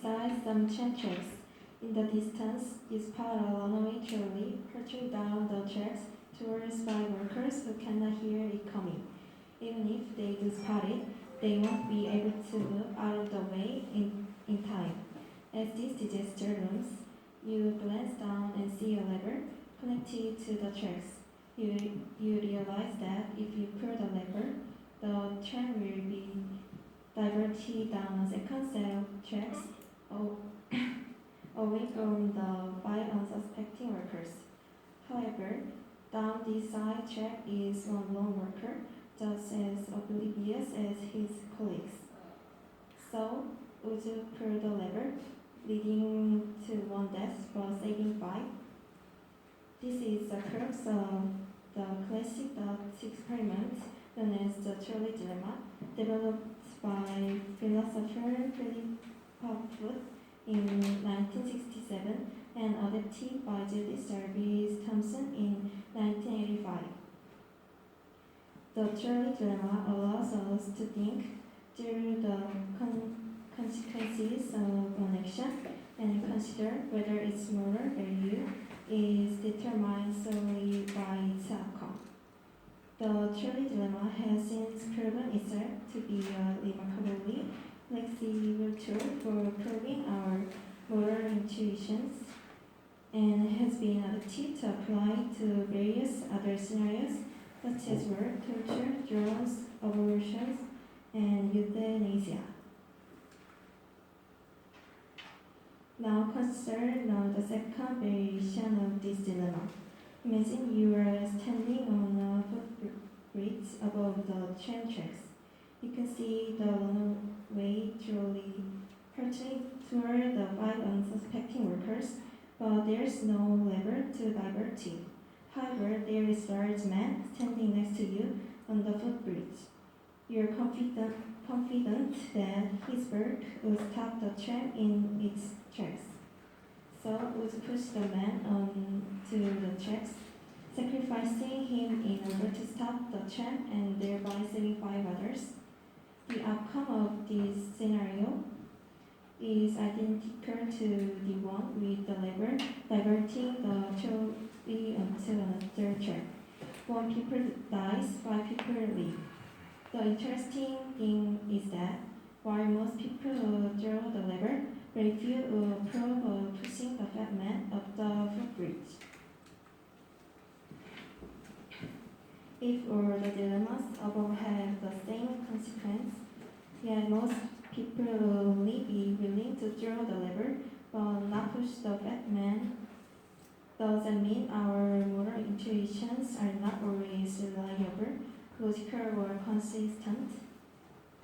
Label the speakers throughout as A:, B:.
A: Besides some trenches, in the distance, you spot a runaway trolley hurtling down the tracks towards 5 workers who cannot hear it coming. Even if they do spot it, they won't be able to move out of the way in time. As this disaster looms, you glance down and see a lever connected to the tracks. You realize that if you pull the lever, the train will be diverted down a second set of tracks away from the 5 unsuspecting workers. However, down this side track is one lone worker, just as oblivious as his colleagues. So, would you pull the lever, leading to one death but saving 5? This is the crux of the classic thought experiment known as the Trolley Dilemma, developed by philosopher Philip Puffwood in 1967 and adapted by Julie Jarvis Thompson in 1985. The Trolley Dilemma allows us to think through the consequences of an action and consider whether its moral value is determined solely by its outcome. The Trolley Dilemma has since proven itself to be a remarkably flexible tool for proving our moral intuitions and has been adapted to apply to various other scenarios such as war, torture, drones, abortions, and euthanasia. Now consider the second variation of this dilemma. Imagine you are standing on a footbridge above the train tracks. You can see the runaway trolley hurtling toward the 5 unsuspecting workers, but there's no lever to divert it. However, there is a large man standing next to you on the footbridge. You're confident that his work will stop the train in its tracks. So would push the man onto the tracks, sacrificing him in order to stop the train and thereby saving 5 others. The outcome of this scenario is identical to the one with the lever diverting the trolley onto another track. 1 people dies, 5 people live. The interesting thing is that while most people draw the lever, very few approve of pushing the fat man up the footbridge. If all the dilemmas above have the same consequence, yet most people will only be willing to draw the lever but not push the fat man, does that mean our moral intuitions are not always reliable, logical, or consistent?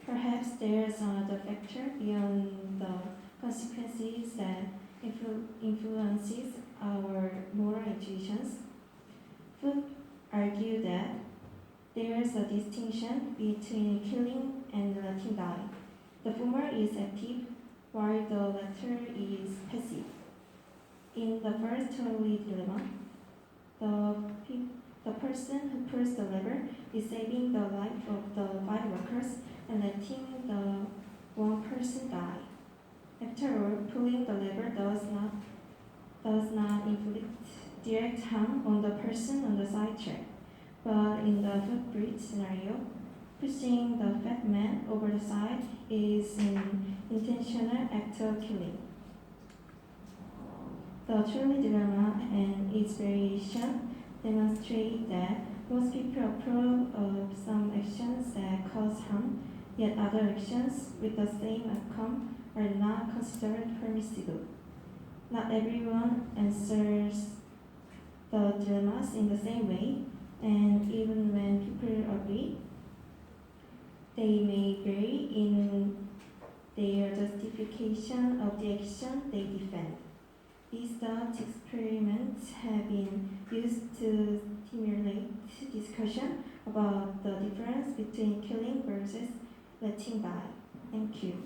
A: Perhaps there's another factor beyond the consequences that influences our moral intuitions. Food argue that there's a distinction between killing and letting die. The former is active, while the latter is passive. In the first Trolley Dilemma, the person who pulls the lever is saving the life of the 5 workers and letting the 1 person die. After all, pulling the lever does not inflict direct harm on the person on the side track, but in the footbridge scenario, pushing the fat man over the side is an intentional act of killing. The Trolley Dilemma and its variation demonstrate that most people approve of some actions that cause harm, yet other actions with the same outcome are not considered permissible. Not everyone answers the dilemmas in the same way, and even when people agree, they may vary in their justification of the action they defend. These thought experiments have been used to stimulate discussion about the difference between killing versus letting die. Thank you.